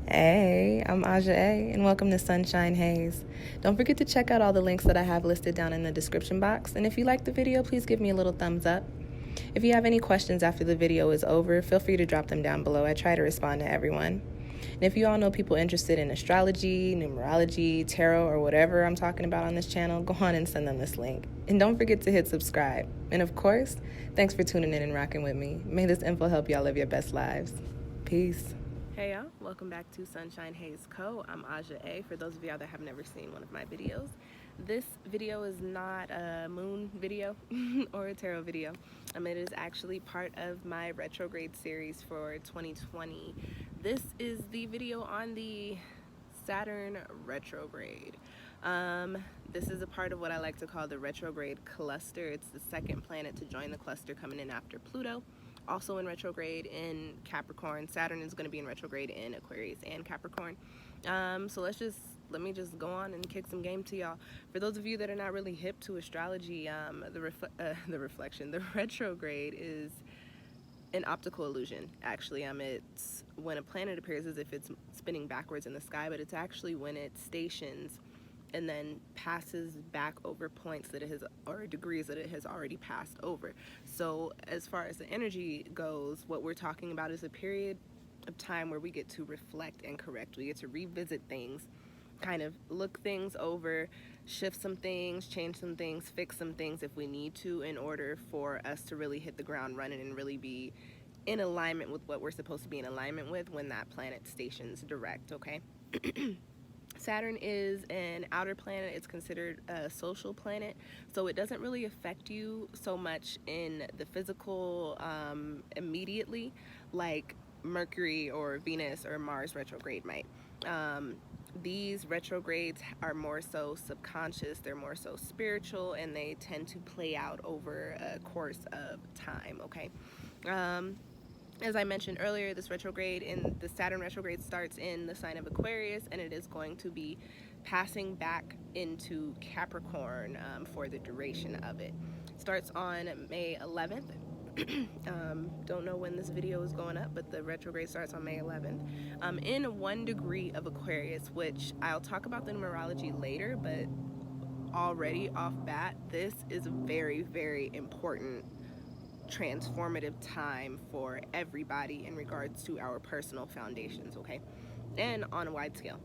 Hey, I'm Aja A, and welcome to Sunshine Haze. Don't forget to check out all the links that I have listed down in the description box, and if you like the video, please give me a little thumbs up. If you have any questions after the video is over, feel free to drop them down below. I try to respond to everyone. And if you all know people interested in astrology, numerology, tarot, or whatever I'm talking about on this channel, go on and send them this link. And don't forget to hit subscribe. And of course, thanks for tuning in and rocking with me. May this info help y'all live your best lives. Peace. Hey y'all, welcome back to SunshinehazeCo. I'm Aja A, for those of y'all that have never seen one of my videos. This video is not a moon video or a tarot video. It is actually part of my retrograde series for 2020. This is the video on the Saturn retrograde. This is a part of what I like to call the retrograde cluster. It's the second planet to join the cluster, coming in after Pluto. Also in retrograde in Capricorn. Saturn is going to be in retrograde in Aquarius and Capricorn. So let me just go on and kick some game to y'all. For those of you that are not really hip to astrology, the retrograde is an optical illusion. Actually, it's when a planet appears as if it's spinning backwards in the sky, but it's actually when it stations and then passes back over points that it has, or degrees that it has already passed over. So as far as the energy goes, what we're talking about is a period of time where we get to reflect and correct. We get to revisit things, kind of look things over, shift some things, change some things, fix some things if we need to, in order for us to really hit the ground running and really be in alignment with what we're supposed to be in alignment with when that planet stations direct, okay? Saturn is an outer planet. It's considered a social planet, so it doesn't really affect you so much in the physical immediately like Mercury or Venus or Mars retrograde might. These retrogrades are more so subconscious, they're more so spiritual, and they tend to play out over a course of time, okay? As I mentioned earlier, the Saturn retrograde starts in the sign of Aquarius, and it is going to be passing back into Capricorn for the duration of it. Starts on May 11th. Don't know when this video is going up, but the retrograde starts on May 11th. In 1 degree of Aquarius, which I'll talk about the numerology later, but already off bat, this is a very, very important transformative time for everybody in regards to our personal foundations, okay, and on a wide scale.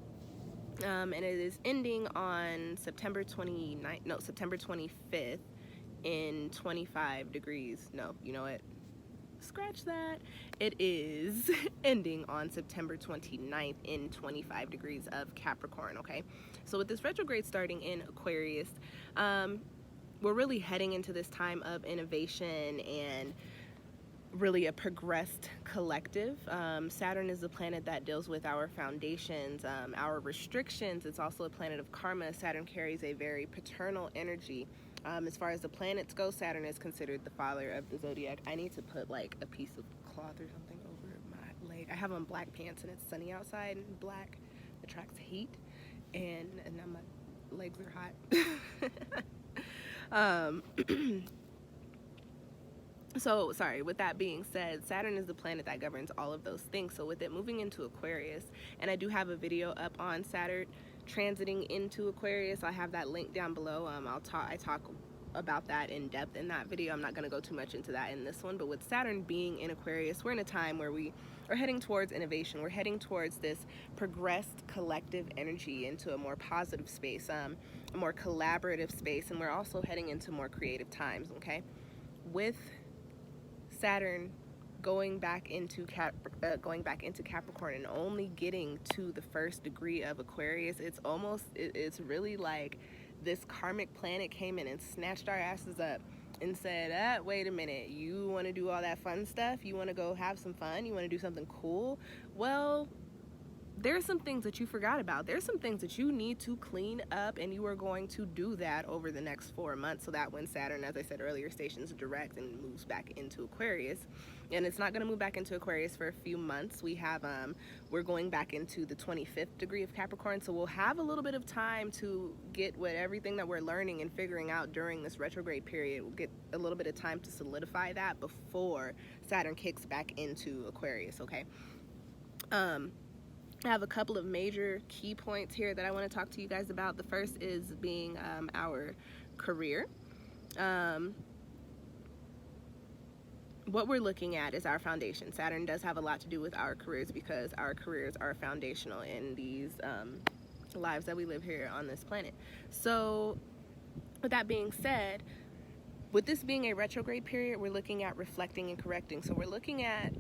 And it is ending on September 25th in 25 degrees. No, you know what? Scratch that. It is ending on September 29th in 25 degrees of Capricorn, okay? So with this retrograde starting in Aquarius, we're really heading into this time of innovation and really a progressed collective. Saturn is the planet that deals with our foundations, our restrictions. It's also a planet of karma. Saturn carries a very paternal energy. As far as the planets go, Saturn is considered the father of the zodiac. I need to put like a piece of cloth or something over my leg. I have on black pants and it's sunny outside, and black attracts heat, and now my legs are hot. So sorry, with that being said, Saturn is the planet that governs all of those things. So with it moving into Aquarius, and I do have a video up on Saturn transiting into Aquarius. I have that link down below. I talk about that in depth in that video. I'm not going to go too much into that in this one, but with Saturn being in Aquarius, we're in a time where we are heading towards innovation. We're heading towards this progressed collective energy, into a more positive space, a more collaborative space, and we're also heading into more creative times, okay? With Saturn going back into Capricorn and only getting to the 1st degree of Aquarius, it's really like this karmic planet came in and snatched our asses up and said, wait a minute, you want to do all that fun stuff? You want to go have some fun? You want to do something cool? Well, there's some things that you forgot about. There's some things that you need to clean up, and you are going to do that over the next 4 months, so that when Saturn, as I said earlier, stations direct and moves back into Aquarius, and it's not going to move back into Aquarius for a few months. We're going back into the 25th degree of Capricorn, so we'll have a little bit of time to get everything that we're learning and figuring out during this retrograde period. We'll get a little bit of time to solidify that before Saturn kicks back into Aquarius, okay? I have a couple of major key points here that I want to talk to you guys about. The first is being our career. What we're looking at is our foundation. Saturn does have a lot to do with our careers because our careers are foundational in these lives that we live here on this planet. So with that being said, with this being a retrograde period, we're looking at reflecting and correcting. So we're looking at,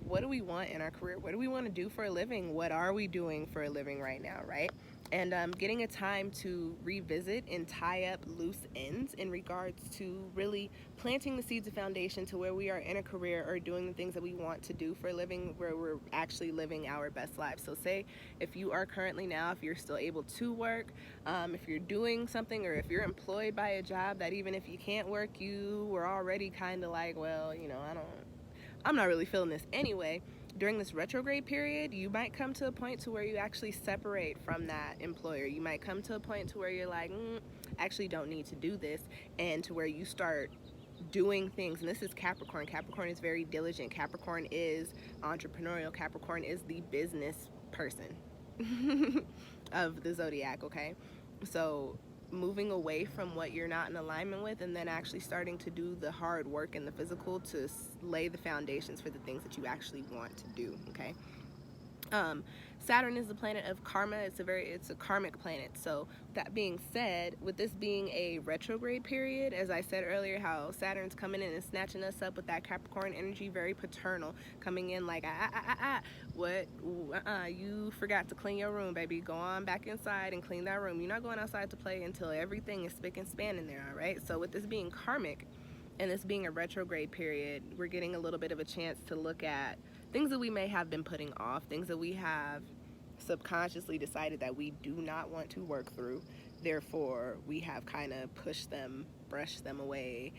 what do we want in our career? What do we want to do for a living? What are we doing for a living right now, right? And getting a time to revisit and tie up loose ends in regards to really planting the seeds of foundation to where we are in a career or doing the things that we want to do for a living, where we're actually living our best lives. So say if you are currently now, if you're still able to work, if you're doing something, or if you're employed by a job that even if you can't work, you were already kind of like, well, you know, I'm not really feeling this anyway. During this retrograde period, you might come to a point to where you actually separate from that employer. You might come to a point to where you're like, actually don't need to do this, and to where you start doing things. And this is Capricorn. Capricorn is very diligent. Capricorn is entrepreneurial. Capricorn is the business person of the zodiac, okay? So moving away from what you're not in alignment with, and then actually starting to do the hard work and the physical to lay the foundations for the things that you actually want to do, okay? Saturn is the planet of karma. It's a karmic planet. So that being said, with this being a retrograde period, as I said earlier, how Saturn's coming in and snatching us up with that Capricorn energy, very paternal, coming in like, you forgot to clean your room, baby. Go on back inside and clean that room. You're not going outside to play until everything is spick and span in there, all right? So with this being karmic and this being a retrograde period, we're getting a little bit of a chance to look at things that we may have been putting off, things that we have subconsciously decided that we do not want to work through. Therefore, we have kind of pushed them, brushed them away,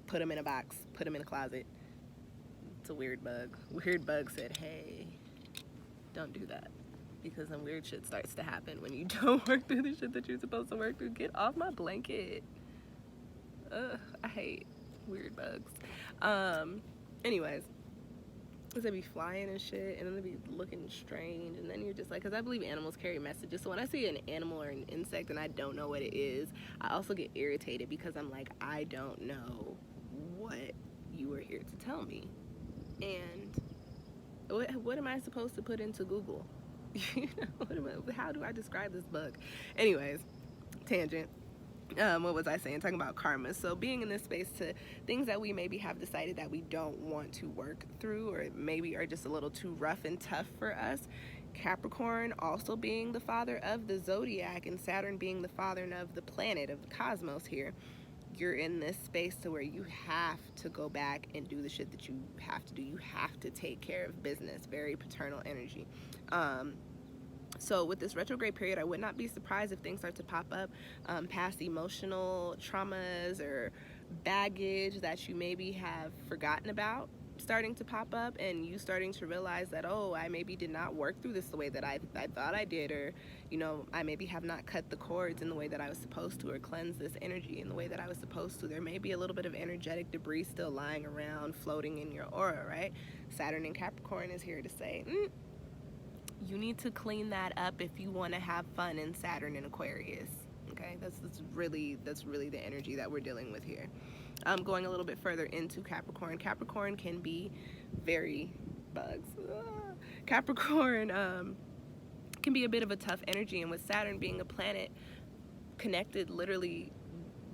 put them in a box, put them in a closet. It's a weird bug. Weird bug said, hey, don't do that, because some weird shit starts to happen when you don't work through the shit that you're supposed to work through. Get off my blanket. Ugh, I hate weird bugs. Anyways, because they be flying and shit, and then they be looking strange, and then you're just like, because I believe animals carry messages. So when I see an animal or an insect and I don't know what it is, I also get irritated, because I'm like, I don't know what you were here to tell me. And what am I supposed to put into Google? You know, how do I describe this bug? Anyways, tangent. What was I saying? Talking about karma. So being in this space to things that we maybe have decided that we don't want to work through, or maybe are just a little too rough and tough for us. Capricorn also being the father of the zodiac, and Saturn being the father of the planet, of the cosmos here. You're in this space to where you have to go back and do the shit that you have to do. You have to take care of business. Very paternal energy. So with this retrograde period, I would not be surprised if things start to pop up, past emotional traumas or baggage that you maybe have forgotten about starting to pop up, and you starting to realize that, oh, I maybe did not work through this the way that I thought I did, or, you know, I maybe have not cut the cords in the way that I was supposed to, or cleanse this energy in the way that I was supposed to. There may be a little bit of energetic debris still lying around, floating in your aura, right? Saturn in Capricorn is here to say, you need to clean that up if you want to have fun in Saturn in Aquarius. Okay, that's really the energy that we're dealing with here. Going a little bit further into Capricorn. Capricorn can be very bugs. Capricorn can be a bit of a tough energy, and with Saturn being a planet connected literally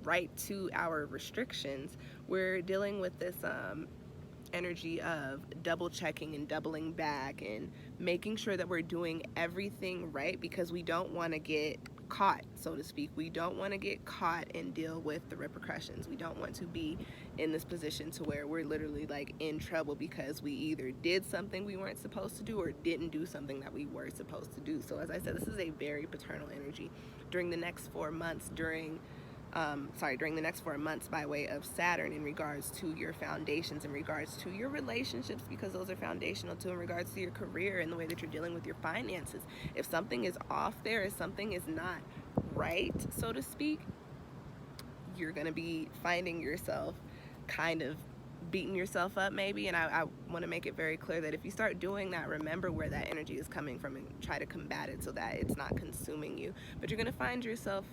right to our restrictions, we're dealing with this energy of double checking and doubling back and making sure that we're doing everything right, because we don't want to get caught, so to speak. We don't want to get caught and deal with the repercussions. We don't want to be in this position to where we're literally like in trouble because we either did something we weren't supposed to do or didn't do something that we were supposed to do. So as I said, this is a very paternal energy. During the next 4 months, during the next 4 months by way of Saturn, in regards to your foundations, in regards to your relationships, because those are foundational too, in regards to your career and the way that you're dealing with your finances. If something is off there, if something is not right, so to speak, you're going to be finding yourself kind of beating yourself up maybe, and I want to make it very clear that if you start doing that, remember where that energy is coming from and try to combat it so that it's not consuming you. But you're going to find yourself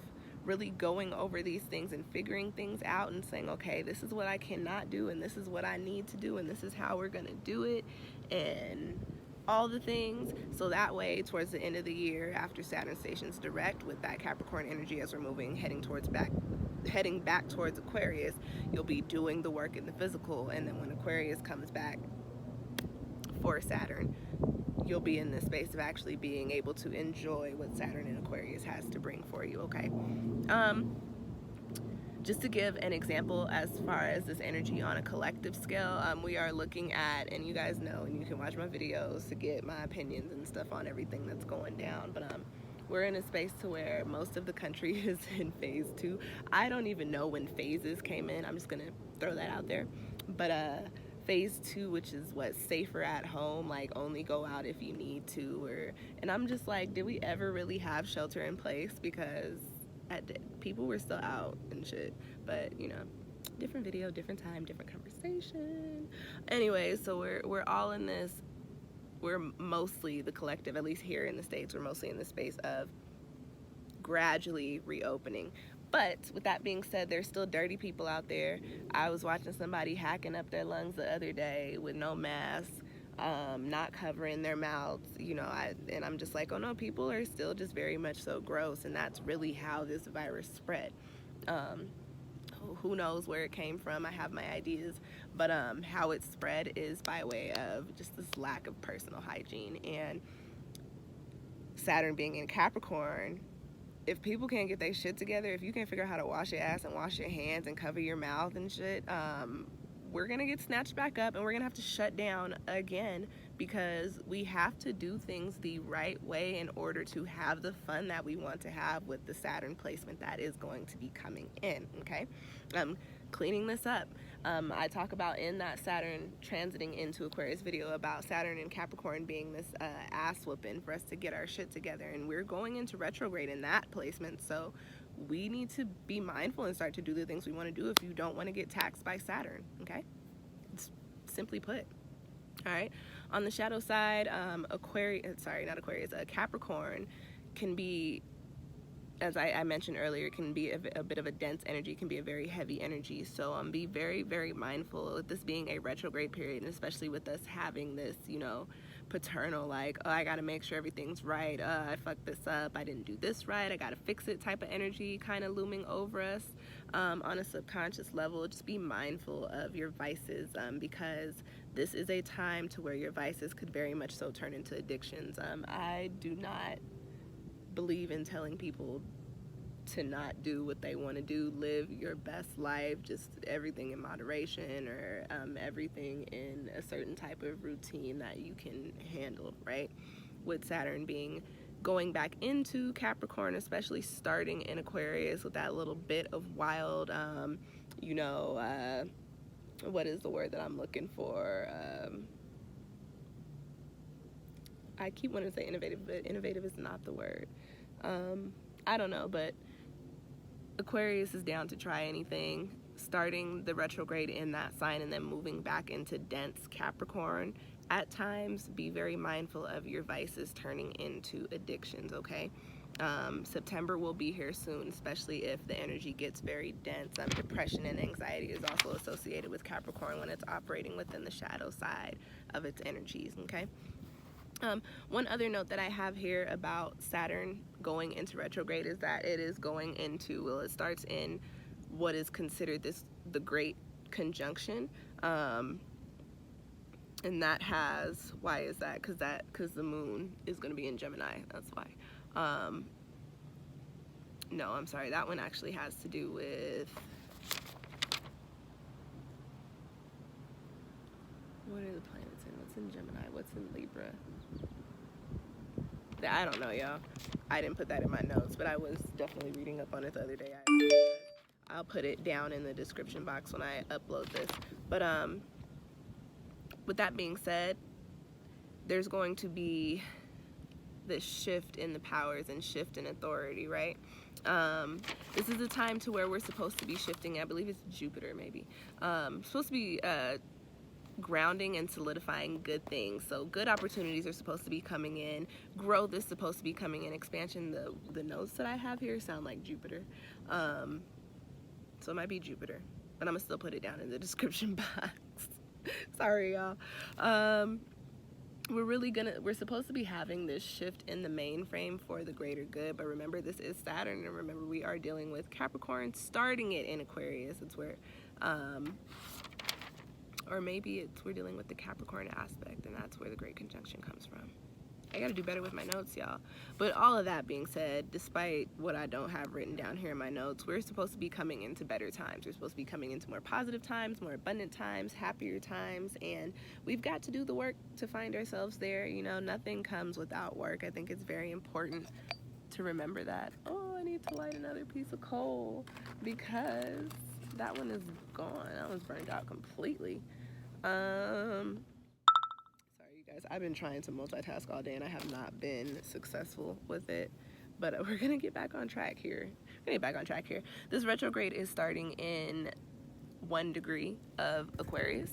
really going over these things and figuring things out and saying, okay, this is what I cannot do, and this is what I need to do, and this is how we're going to do it, and all the things. So that way, towards the end of the year, after Saturn stations direct with that Capricorn energy as we're moving, heading back towards Aquarius, you'll be doing the work in the physical, and then when Aquarius comes back for Saturn, you'll be in this space of actually being able to enjoy what Saturn and Aquarius has to bring for you, okay? Just to give an example as far as this energy on a collective scale, we are looking at, and you guys know, and you can watch my videos to get my opinions and stuff on everything that's going down, but we're in a space to where most of the country is in phase 2. I don't even know when phases came in. I'm just gonna throw that out there. But phase 2, which is what, safer at home, like only go out if you need to, and I'm just like, did we ever really have shelter in place? Because people were still out and shit. But you know, different video, different time, different conversation. Anyway, so we're all in this. We're mostly, the collective, at least here in the States, we're mostly in the space of gradually reopening. But with that being said, there's still dirty people out there. I was watching somebody hacking up their lungs the other day with no mask, not covering their mouths, you know, and I'm just like, oh no, people are still just very much so gross, and that's really how this virus spread. Who knows where it came from? I have my ideas, but how it spread is by way of just this lack of personal hygiene. And Saturn being in Capricorn, if people can't get their shit together, if you can't figure out how to wash your ass and wash your hands and cover your mouth and shit, we're gonna get snatched back up, and we're gonna have to shut down again, because we have to do things the right way in order to have the fun that we want to have with the Saturn placement that is going to be coming in, okay? Cleaning this up. I talk about in that Saturn transiting into Aquarius video about Saturn and Capricorn being this ass whooping for us to get our shit together, and we're going into retrograde in that placement, so we need to be mindful and start to do the things we want to do if you don't want to get taxed by Saturn, okay? It's simply put. All right. On the shadow side, Capricorn can be, as I mentioned earlier, can be a bit of a dense energy, can be a very heavy energy. So be very, very mindful with this being a retrograde period, and especially with us having this, you know, paternal, like, oh, I got to make sure everything's right. I fucked this up. I didn't do this right. I got to fix it type of energy kind of looming over us on a subconscious level. Just be mindful of your vices, because this is a time to where your vices could very much so turn into addictions. I do not believe in telling people to not do what they want to do. Live your best life, just everything in moderation, or everything in a certain type of routine that you can handle, right? With Saturn going back into Capricorn, especially starting in Aquarius with that little bit of wild, you know, what is the word that I'm looking for? I keep wanting to say innovative, but innovative is not the word. I don't know, but Aquarius is down to try anything, starting the retrograde in that sign and then moving back into dense Capricorn. At times, be very mindful of your vices turning into addictions, okay? September will be here soon, especially if the energy gets very dense. Depression and anxiety is also associated with Capricorn when it's operating within the shadow side of its energies, okay? One other note that I have here about Saturn going into retrograde is that it is going into, well, it starts in what is considered the Great Conjunction, and that has, why is that? Because the moon is going to be in Gemini, that's why. No, I'm sorry, that one actually has to do with, what are the planets in? What's in Gemini? What's in Libra? I don't know, y'all. I didn't put that in my notes, but I was definitely reading up on it the other day. I'll put it down in the description box when I upload this. But with that being said, there's going to be this shift in the powers and shift in authority, right? This is a time to where we're supposed to be shifting. I believe it's Jupiter, maybe. Supposed to be grounding and solidifying good things. So good opportunities are supposed to be coming in. Growth is supposed to be coming in. Expansion. The notes that I have here sound like Jupiter. So it might be Jupiter, but I'm gonna still put it down in the description box. Sorry, y'all. We're supposed to be having this shift in the mainframe for the greater good, but remember, this is Saturn, and remember, we are dealing with Capricorn, starting it in Aquarius. It's where, or maybe we're dealing with the Capricorn aspect, and that's where the great conjunction comes from. I gotta do better with my notes, y'all. But all of that being said, despite what I don't have written down here in my notes, we're supposed to be coming into better times. We're supposed to be coming into more positive times, more abundant times, happier times, and we've got to do the work to find ourselves there. You know, nothing comes without work. I think it's very important to remember that. Oh, I need to light another piece of coal because that one is gone. That one's burned out completely. Guys, I've been trying to multitask all day and I have not been successful with it, but we're gonna get back on track here. This retrograde is starting in 1 degree of Aquarius,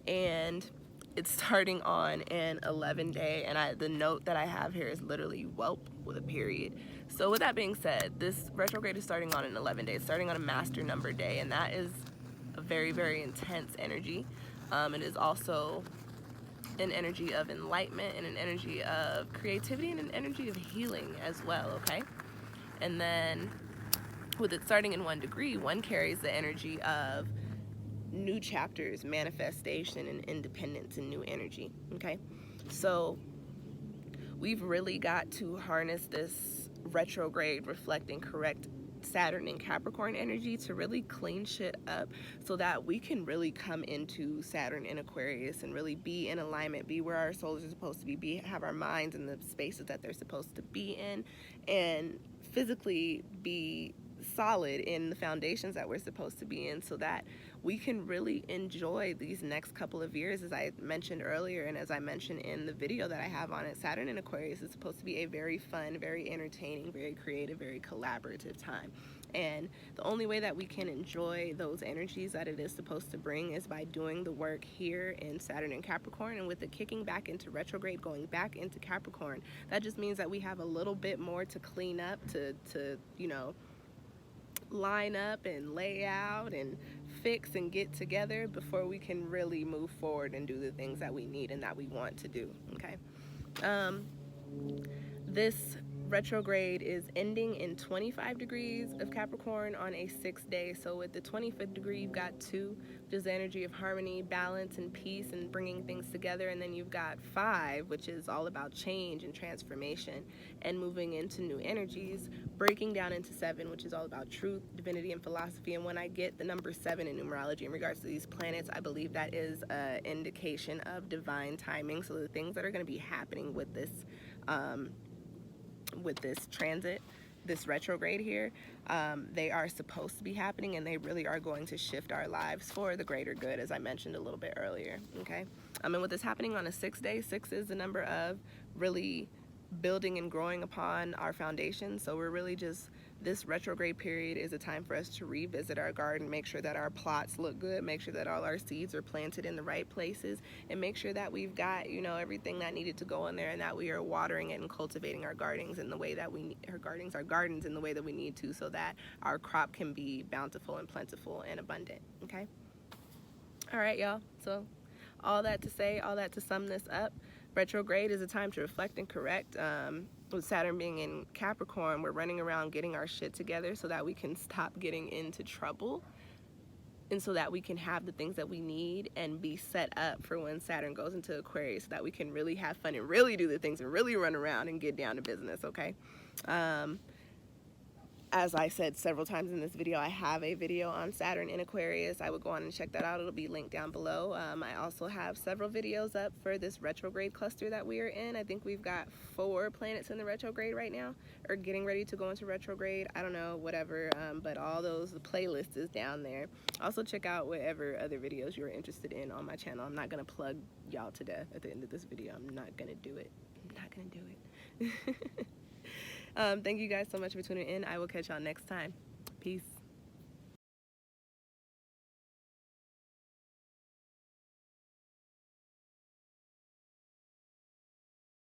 and it's starting on an 11-day, and the note that I have here is literally whelp with a period. So with that being said, this retrograde is starting on an 11-day. It's starting on a master number day, and that is a very, very intense energy. It is also an energy of enlightenment and an energy of creativity and an energy of healing as well, okay? And then with it starting in 1 degree, 1 carries the energy of new chapters, manifestation, and independence and new energy, okay? So we've really got to harness this retrograde reflecting correct Saturn and Capricorn energy to really clean shit up so that we can really come into Saturn and Aquarius and really be in alignment, be where our souls are supposed to be, have our minds in the spaces that they're supposed to be in, and physically be solid in the foundations that we're supposed to be in, so that we can really enjoy these next couple of years. As I mentioned earlier, and as I mentioned in the video that I have on it, Saturn and Aquarius is supposed to be a very fun, very entertaining, very creative, very collaborative time. And the only way that we can enjoy those energies that it is supposed to bring is by doing the work here in Saturn and Capricorn. And with it kicking back into retrograde, going back into Capricorn, that just means that we have a little bit more to clean up, to you know, line up and lay out and fix and get together before we can really move forward and do the things that we need and that we want to do, okay? This retrograde is ending in 25 degrees of Capricorn on a 6th day. So with the 25th degree, you've got 2, which is the energy of harmony, balance, and peace, and bringing things together. And then you've got 5, which is all about change and transformation and moving into new energies, breaking down into 7, which is all about truth, divinity, and philosophy. And when I get the number 7 in numerology in regards to these planets, I believe that is an indication of divine timing. So the things that are going to be happening with this transit, this retrograde here, they are supposed to be happening, and they really are going to shift our lives for the greater good, as I mentioned a little bit earlier, okay? And with this happening on a 6th day, 6 is the number of really building and growing upon our foundation. So we're really just, this retrograde period is a time for us to revisit our garden, make sure that our plots look good, make sure that all our seeds are planted in the right places, and make sure that we've got, you know, everything that needed to go in there, and that we are watering it and cultivating our gardens in the way that our gardens in the way that we need to, so that our crop can be bountiful and plentiful and abundant, okay? All right, y'all. So all that to say, all that to sum this up, retrograde is a time to reflect and correct. With Saturn being in Capricorn, we're running around getting our shit together so that we can stop getting into trouble, and so that we can have the things that we need and be set up for when Saturn goes into Aquarius, so that we can really have fun and really do the things and really run around and get down to business, okay? As I said several times in this video, I have a video on Saturn in Aquarius. I would go on and check that out. It'll be linked down below. I also have several videos up for this retrograde cluster that we are in. I think we've got 4 planets in the retrograde right now, or getting ready to go into retrograde. I don't know, whatever, but all those, the playlist is down there. Also check out whatever other videos you're interested in on my channel. I'm not going to plug y'all to death at the end of this video. I'm not going to do it. not going to do it. Thank you guys so much for tuning in. I will catch y'all next time. Peace.